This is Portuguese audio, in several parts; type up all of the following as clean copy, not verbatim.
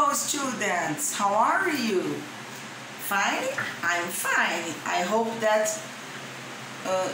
Hello students, how are you? Fine? I'm fine. I hope that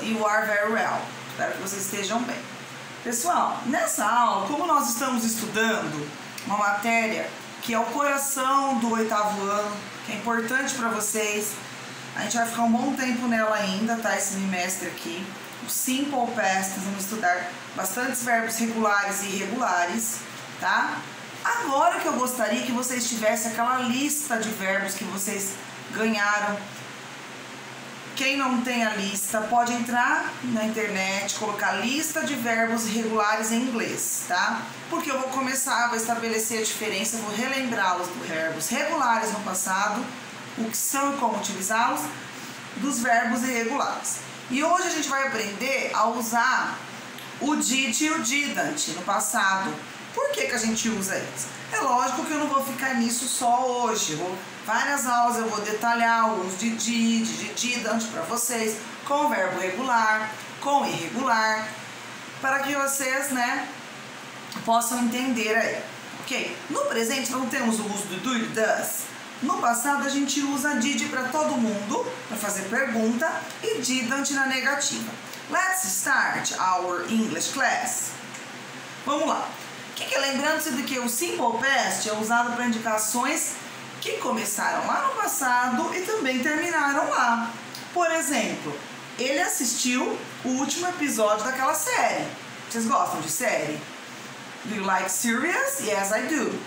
you are very well. Espero que vocês estejam bem. Pessoal, nessa aula, como nós estamos estudando uma matéria que é o coração do 8º ano, que é importante para vocês, a gente vai ficar um bom tempo nela ainda, tá? Esse bimestre aqui. O Simple Past, nós vamos estudar bastantes verbos regulares e irregulares, tá? Agora que eu gostaria que vocês tivessem aquela lista de verbos que vocês ganharam. Quem não tem a lista pode entrar na internet, colocar lista de verbos irregulares em inglês, tá? Porque eu vou começar, vou estabelecer a diferença, vou relembrá-los dos verbos regulares no passado, o que são e como utilizá-los, dos verbos irregulares. E hoje a gente vai aprender a usar o did e o didn't no passado. Por que a gente usa eles? É lógico que eu não vou ficar nisso só hoje. Várias aulas eu vou detalhar o uso de did, de didn't para vocês, com verbo regular, com irregular, para que vocês, né, possam entender aí, ok? No presente não temos o uso do do e does. No passado a gente usa did para todo mundo, para fazer pergunta, e didn't na negativa. Let's start our English class. Vamos lá. Lembrando-se de que o Simple Past é usado para indicações que começaram lá no passado e também terminaram lá. Por exemplo, ele assistiu o último episódio daquela série. Vocês gostam de série? Do you like series? Yes, I do.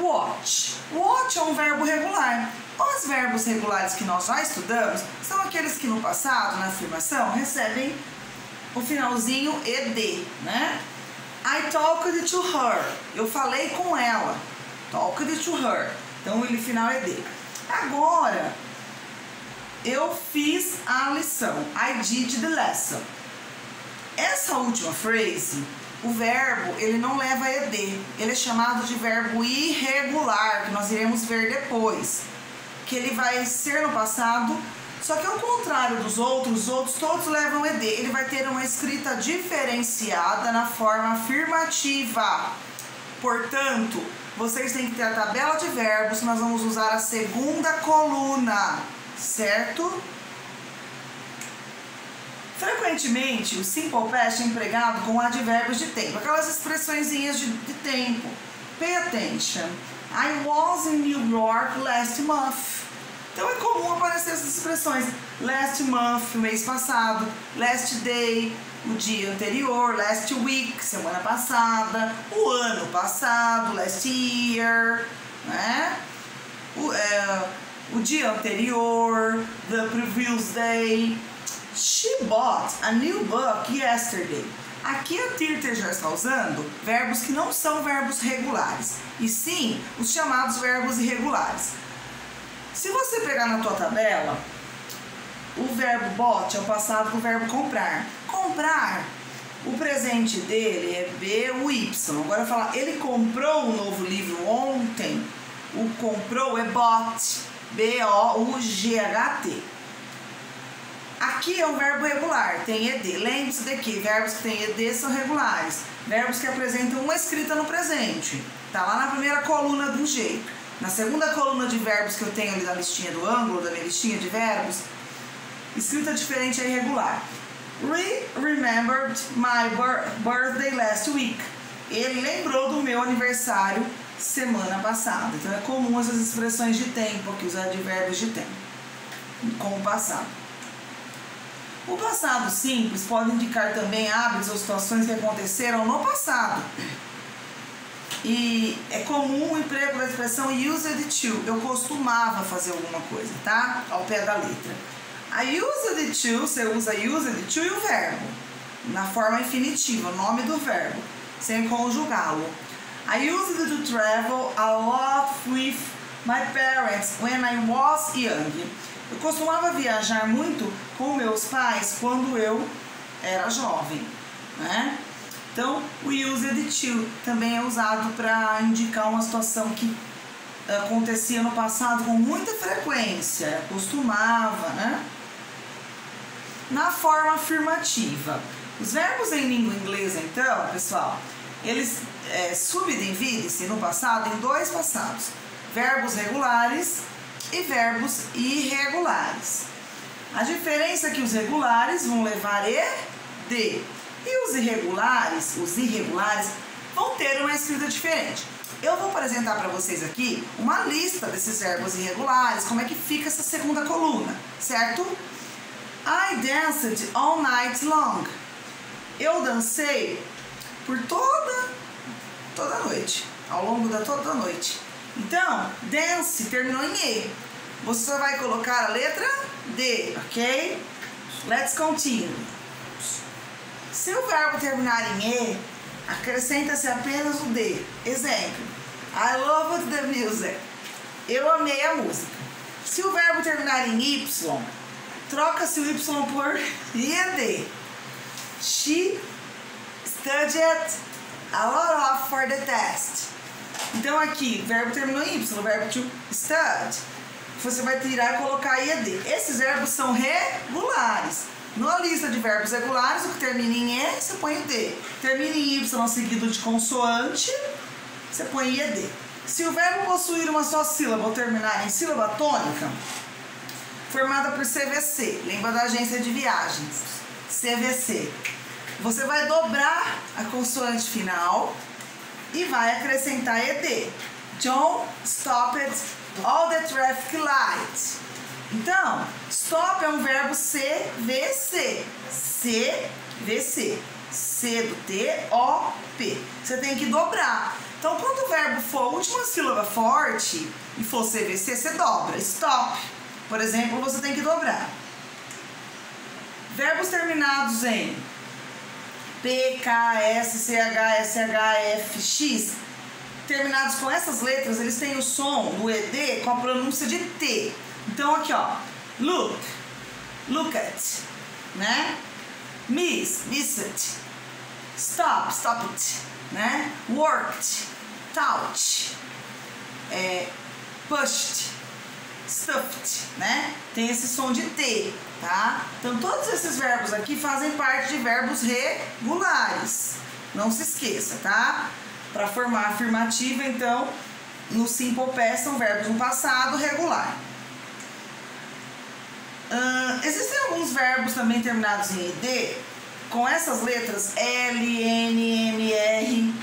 Watch. Watch é um verbo regular. Os verbos regulares que nós já estudamos são aqueles que no passado, na afirmação, recebem o finalzinho ed, né? I talked to her. Eu falei com ela. Talked to her. Então, ele final é ed. Agora, eu fiz a lição. I did the lesson. Essa última phrase, o verbo, ele não leva ed. Ele é chamado de verbo irregular, que nós iremos ver depois. Que ele vai ser no passado, só que ao contrário dos outros todos levam ed. Ele vai ter uma escrita diferenciada na forma afirmativa. Portanto, vocês têm que ter a tabela de verbos, nós vamos usar a segunda coluna, certo? Frequentemente, o Simple Past é empregado com advérbios de tempo, aquelas expressõezinhas de tempo. Pay attention. I was in New York last month. Então é comum aparecer essas expressões. Last month, mês passado. Last day, o dia anterior. Last week, semana passada. O ano passado, last year, né? O dia anterior, the previous day. She bought a new book yesterday. Aqui a Tirter já está usando verbos que não são verbos regulares, e sim os chamados verbos irregulares. Se você pegar na tua tabela, o verbo bought é o passado do verbo comprar. Comprar, o presente dele é B, o Y. Agora eu falar, ele comprou um novo livro ontem. O comprou é bought, B-O-U-G-H-T. Aqui é um verbo regular, tem ed. Lembre-se de que verbos que têm ed são regulares. Verbos que apresentam uma escrita no presente. Tá lá na primeira coluna de um jeito. Na segunda coluna de verbos que eu tenho ali da listinha do ângulo, da minha listinha de verbos, escrita diferente é irregular. Remembered my birthday last week. Ele lembrou do meu aniversário semana passada. Então é comum essas expressões de tempo, aqui os advérbios de tempo, com o passado. O passado simples pode indicar também hábitos ou situações que aconteceram no passado. E é comum o emprego da expressão used to. Eu costumava fazer alguma coisa, tá? Ao pé da letra. A used to, você usa used to e o verbo, na forma infinitiva, o nome do verbo, sem conjugá-lo. I used to travel a lot with my parents when I was young. Eu costumava viajar muito com meus pais quando eu era jovem, né? Então, o used to também é usado para indicar uma situação que acontecia no passado com muita frequência, costumava, né? Na forma afirmativa. Os verbos em língua inglesa, então, pessoal, eles subdividem-se no passado em dois passados: verbos regulares e verbos irregulares. A diferença é que os regulares vão levar ED e os irregulares vão ter uma escrita diferente. Eu vou apresentar para vocês aqui uma lista desses verbos irregulares, como é que fica essa segunda coluna, certo? I danced all night long. Eu dancei por toda a noite, ao longo da toda a noite. Então, dance terminou em E. Você só vai colocar a letra D, ok? Let's continue. Se o verbo terminar em E, acrescenta-se apenas o D. Exemplo: I loved the music. Eu amei a música. Se o verbo terminar em Y, troca-se o Y por IED. She studied a lot of for the test. Então aqui, o verbo terminou em Y, o verbo to stud. Você vai tirar e colocar IED. Esses verbos são regulares. Na lista de verbos regulares, o que termina em E, você põe o D. Termina em Y seguido de consoante, você põe IED. Se o verbo possuir uma só sílaba ou terminar em sílaba tônica, formada por CVC, lembra da agência de viagens, CVC, você vai dobrar a consoante final e vai acrescentar ED. John stopped all the traffic lights. Então, stop é um verbo CVC. CVC. C do T, O, P. Você tem que dobrar. Então, quando o verbo for a última sílaba forte e for CVC, você dobra. Stop, por exemplo, você tem que dobrar. Verbos terminados em P, K, S, CH, SH, F, X, terminados com essas letras, eles têm o som do ED com a pronúncia de T. Então aqui, ó, look, look at, né? Miss, missed, stop, stopped, né? Worked, touched, pushed, stuffed, né? Tem esse som de T, tá? Então todos esses verbos aqui fazem parte de verbos regulares. Não se esqueça, tá? Para formar afirmativa, então, no Simple Past são verbos no passado regular. Existem alguns verbos também terminados em ED com essas letras L, N, M, R,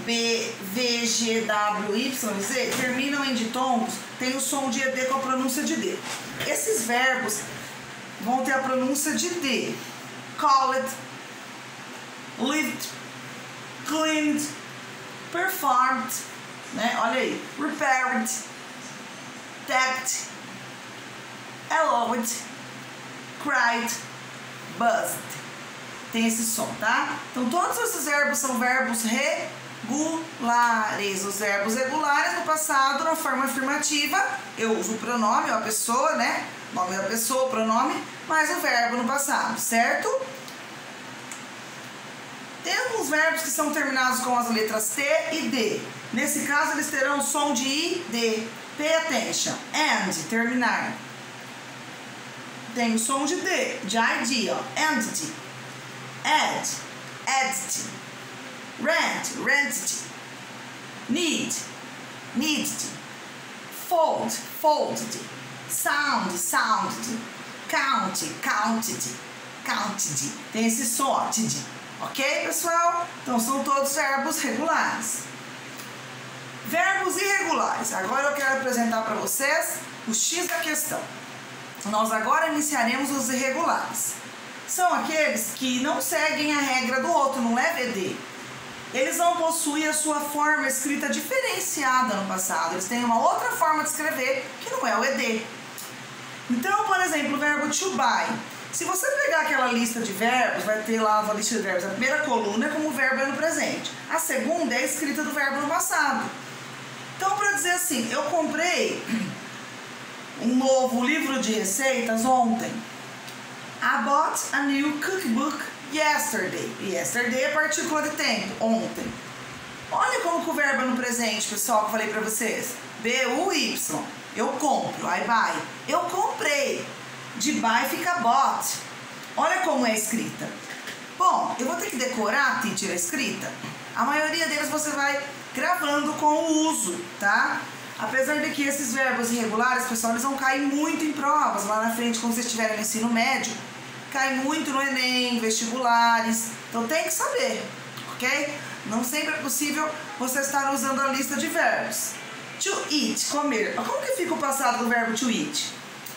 B, V, G, W, Y, Z, terminam em ditongos, tem o som de ED com a pronúncia de D. Esses verbos vão ter a pronúncia de D. Called, lived, cleaned, performed, né? Olha aí, repaired, tagged, allowed, cried, buzzed. Tem esse som, tá? Então todos esses verbos são verbos regulares. Os verbos regulares no passado, na forma afirmativa, eu uso o pronome, ou a pessoa, né? Nome da pessoa, pronome, mais o verbo no passado, certo? Tem alguns verbos que são terminados com as letras T e D. Nesse caso, eles terão o som de ID. Pay attention. And, terminar. Tem o som de D, de ID, ó. Ended. Add, added. Rent, rented. Need, needed. Fold, folded. Sound, sounded. Count, counted. Counted. Tem esse som, ó, tid. Ok, pessoal? Então, são todos verbos regulares. Verbos irregulares. Agora eu quero apresentar para vocês o X da questão. Nós agora iniciaremos os irregulares. São aqueles que não seguem a regra do outro, não leva ED. Eles vão possuir a sua forma escrita diferenciada no passado. Eles têm uma outra forma de escrever que não é o ED. Então, por exemplo, o verbo to buy. Se você pegar aquela lista de verbos, vai ter lá a lista de verbos. A primeira coluna é como o verbo é no presente. A segunda é a escrita do verbo no passado. Então, para dizer assim, eu comprei um novo livro de receitas ontem. I bought a new cookbook yesterday. Yesterday é partícula de tempo, ontem. Olha como que o verbo é no presente, pessoal, que eu falei para vocês. B-U-Y. Eu compro, I buy. Eu comprei. De buy fica bought. Olha como é escrita. Bom, eu vou ter que decorar, teacher, a escrita. A maioria deles você vai gravando com o uso, tá? Apesar de que esses verbos irregulares, pessoal, eles vão cair muito em provas lá na frente, quando vocês estiverem no ensino médio. Cai muito no Enem, vestibulares. Então tem que saber, ok? Não sempre é possível você estar usando a lista de verbos. To eat, comer. Como que fica o passado do verbo to eat?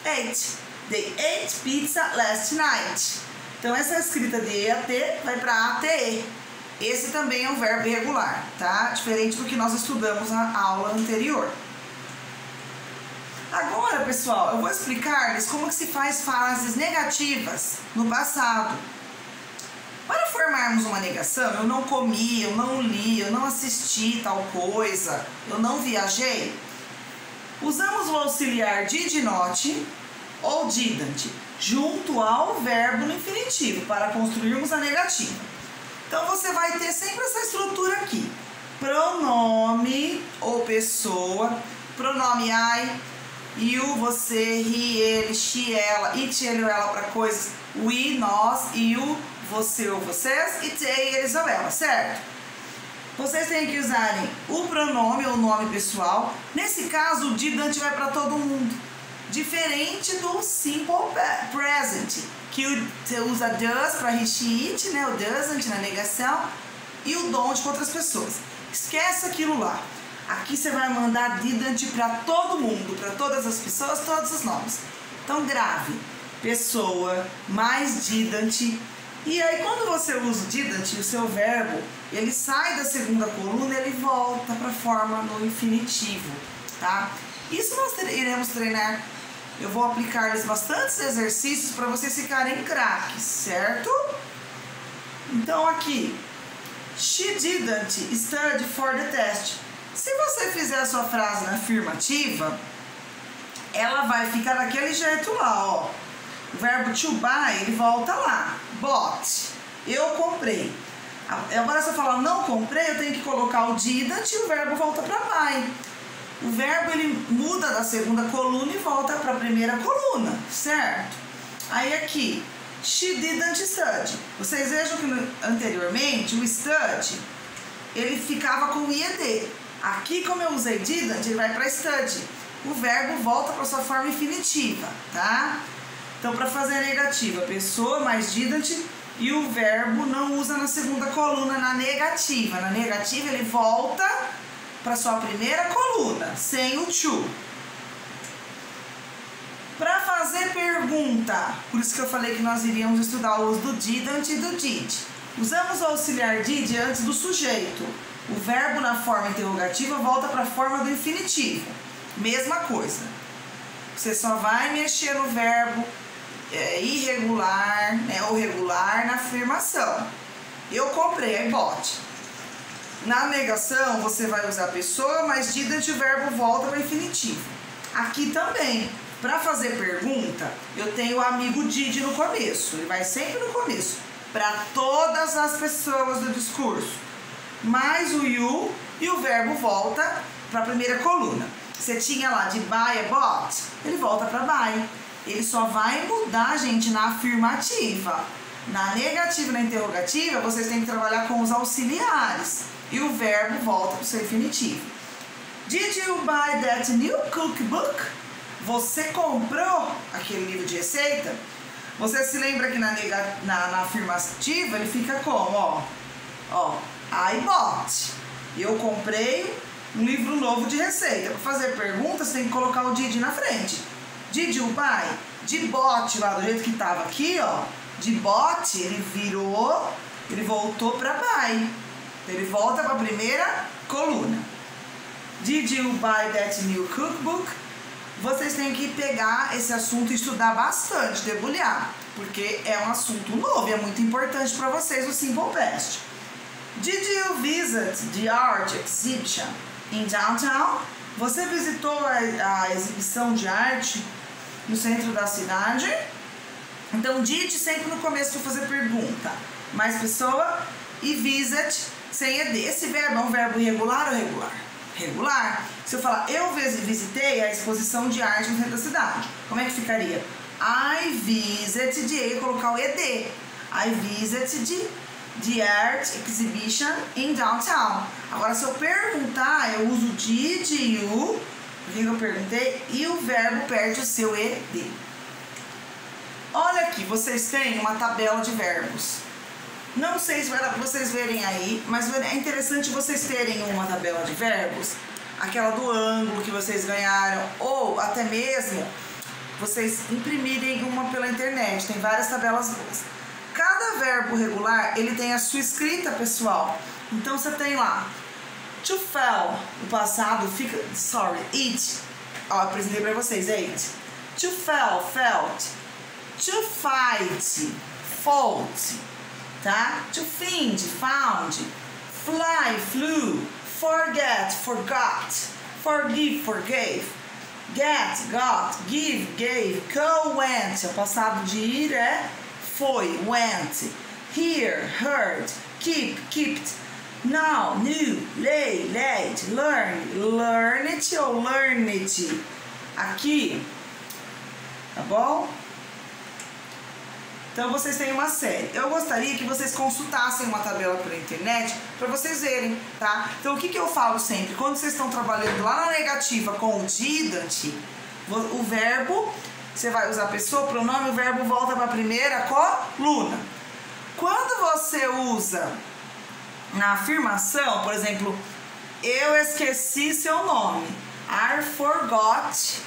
Ate. They ate pizza last night. Então essa escrita de EAT vai para ATE. Esse também é um verbo irregular, tá? Diferente do que nós estudamos na aula anterior. Agora, pessoal, eu vou explicar-lhes como que se faz frases negativas no passado. Para formarmos uma negação, eu não comi, eu não li, eu não assisti tal coisa, eu não viajei, usamos o auxiliar did not ou didn't junto ao verbo no infinitivo para construirmos a negativa. Então você vai ter sempre essa estrutura aqui: pronome ou pessoa, pronome I, you, você, he, ele, she, ela, it, ele ou ela para coisas, we, nós, you, você ou vocês, e they, eles ou ela, certo? Vocês têm que usarem o pronome ou nome pessoal. Nesse caso, o didn't vai para todo mundo. Diferente do simple present, que você usa does para he, she, it, né? O doesn't na negação e o don't para outras pessoas. Esquece aquilo lá. Aqui você vai mandar didn't para todo mundo, para todas as pessoas, todos os nomes. Então grave pessoa mais didn't. E aí quando você usa o didn't, o seu verbo, ele sai da segunda coluna e ele volta para a forma no infinitivo, tá? Isso nós iremos treinar. Eu vou aplicar-lhes bastantes exercícios para vocês ficarem craques, certo? Então aqui, she didn't study for the test. Se você fizer a sua frase na afirmativa, ela vai ficar daquele jeito lá, ó. O verbo to buy, ele volta lá. Bought, eu comprei. Agora se eu falar não comprei, eu tenho que colocar o didn't e o verbo volta para buy. O verbo ele muda da segunda coluna e volta para a primeira coluna, certo? Aí aqui, she didn't study. Vocês vejam que anteriormente o study, ele ficava com o ed. Aqui, como eu usei didn't, ele vai para study. O verbo volta para sua forma infinitiva, tá? Então, para fazer a negativa, pessoa mais didn't e o verbo não usa na segunda coluna, na negativa. Na negativa, ele volta para sua primeira coluna, sem o to. Para fazer pergunta, por isso que eu falei que nós iríamos estudar o uso do didn't e do did. Usamos o auxiliar did antes do sujeito. O verbo na forma interrogativa volta para a forma do infinitivo. Mesma coisa. Você só vai mexer no verbo irregular, né, ou regular na afirmação. Eu comprei, I bought. Na negação, você vai usar pessoa, mas didn't o verbo volta para infinitivo. Aqui também, para fazer pergunta, eu tenho o amigo did no começo. Ele vai sempre no começo, para todas as pessoas do discurso. Mais o you e o verbo volta para a primeira coluna. Você tinha lá de buy a bought, ele volta para buy. Ele só vai mudar, gente, na afirmativa. Na negativa e na interrogativa, vocês têm que trabalhar com os auxiliares. E o verbo volta para o seu infinitivo. Did you buy that new cookbook? Você comprou aquele livro de receita? Você se lembra que na afirmativa ele fica como? Ó, I bought. Eu comprei um livro novo de receita. Para fazer perguntas, você tem que colocar o did na frente. Did you buy? De bought, lá do jeito que estava aqui, ó. De bought, ele virou, ele voltou para buy. Ele volta para a primeira coluna. Did you buy that new cookbook? Vocês têm que pegar esse assunto e estudar bastante, debulhar, porque é um assunto novo e é muito importante para vocês o Simple Past. Did you visit the art exhibition in downtown? Você visitou a exibição de arte no centro da cidade? Então, did sempre no começo para fazer pergunta. Mais pessoa e visit sem ed. Esse verbo é um verbo irregular ou regular? Regular. Se eu falar, eu visitei a exposição de arte no centro da cidade, como é que ficaria? I visited, e colocar o ed. I visited the art exhibition in downtown. Agora, se eu perguntar, eu uso did you, porque eu perguntei, e o verbo perde o seu ed. Olha aqui, vocês têm uma tabela de verbos. Não sei se vai dar para vocês verem aí, mas é interessante vocês terem uma tabela de verbos, aquela do ângulo que vocês ganharam, ou até mesmo vocês imprimirem uma pela internet. Tem várias tabelas boas. Cada verbo regular, ele tem a sua escrita pessoal. Então você tem lá to fell, o passado fica, it. Ó, eu apresentei pra vocês, it. To fell, felt. To fight, fought, tá? To find, found. Fly, flew. Forget, forgot. Forgive, forgave. Get, got. Give, gave. Go, went. O passado de ir é foi, went. Hear, heard. Keep, kept. Now, knew, lay, laid. Learn, learned ou learned. Aqui, tá bom? Então vocês têm uma série. Eu gostaria que vocês consultassem uma tabela pela internet para vocês verem, tá? Então o que eu falo sempre? Quando vocês estão trabalhando lá na negativa com o didn't, o verbo, você vai usar pessoa, pronome, o verbo volta para a primeira coluna. Quando você usa na afirmação, por exemplo, eu esqueci seu nome. I forgot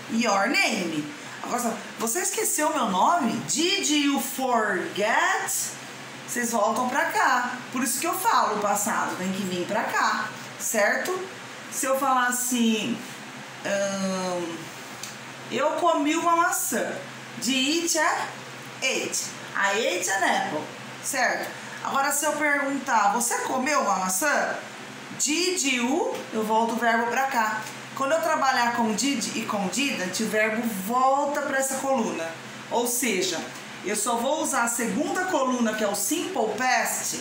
your name. Agora, você esqueceu meu nome? Did you forget? Vocês voltam pra cá. Por isso que eu falo o passado, tem que vir pra cá, certo? Se eu falar assim, eu comi uma maçã. Did eat é ate. I ate an apple, certo? Agora, se eu perguntar, você comeu uma maçã? Did you? Eu volto o verbo pra cá. Quando eu trabalhar com did e com didn't, o verbo volta para essa coluna. Ou seja, eu só vou usar a segunda coluna, que é o simple past,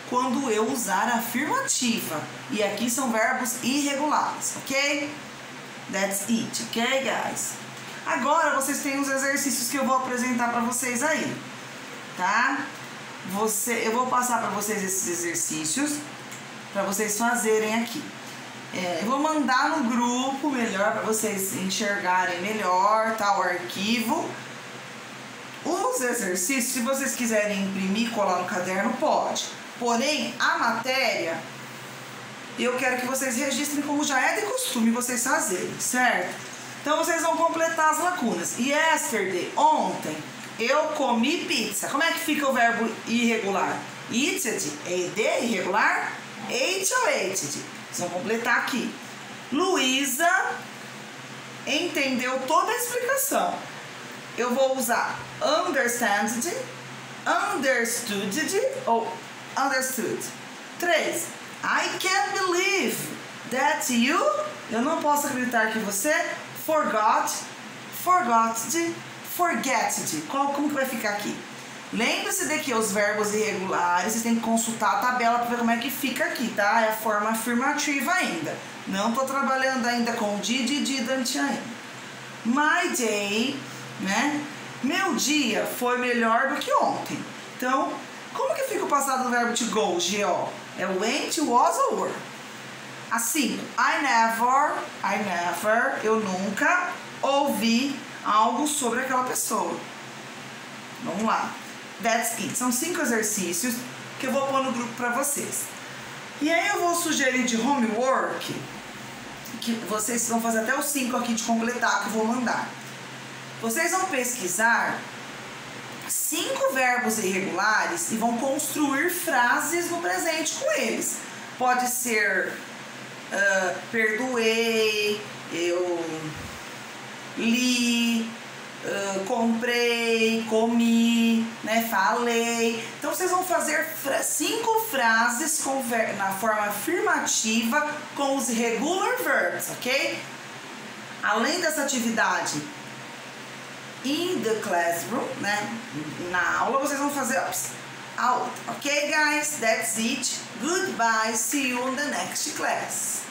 quando eu usar a afirmativa. E aqui são verbos irregulares, ok? That's it, ok, guys? Agora vocês têm os exercícios que eu vou apresentar para vocês aí, tá? Eu vou passar para vocês esses exercícios para vocês fazerem aqui. Eu vou mandar no grupo melhor para vocês enxergarem melhor, tá? O arquivo. Os exercícios, se vocês quiserem imprimir e colar no caderno, pode. Porém, a matéria, eu quero que vocês registrem como já é de costume vocês fazerem, certo? Então vocês vão completar as lacunas. Yesterday, ontem, eu comi pizza. Como é que fica o verbo irregular? Eated, ed, irregular? Ate ou ated? Vocês vão completar aqui. Luísa entendeu toda a explicação. Eu vou usar understood ou understood. 3. I can't believe that you... Eu não posso acreditar que você forgot, forgetted. Como que vai ficar aqui? Lembre-se de que os verbos irregulares, vocês têm que consultar a tabela para ver como é que fica aqui, tá? É a forma afirmativa ainda. Não estou trabalhando ainda com did e didn't ainda. My day, né? Meu dia foi melhor do que ontem. Então, como que fica o passado do verbo to go, G-O? É went, was ou were. Assim, I never, eu nunca ouvi algo sobre aquela pessoa. Vamos lá. That's it. São 5 exercícios que eu vou pôr no grupo para vocês. E aí eu vou sugerir de homework, que vocês vão fazer até os 5 aqui de completar, que eu vou mandar. Vocês vão pesquisar 5 verbos irregulares e vão construir frases no presente com eles. Pode ser perdoei, eu li, comprei, comi, né, falei. Então vocês vão fazer 5 frases na forma afirmativa com os regular verbs, ok? Além dessa atividade in the classroom, né, na aula, vocês vão fazer a outra, ok, guys? That's it. Goodbye. See you in the next class.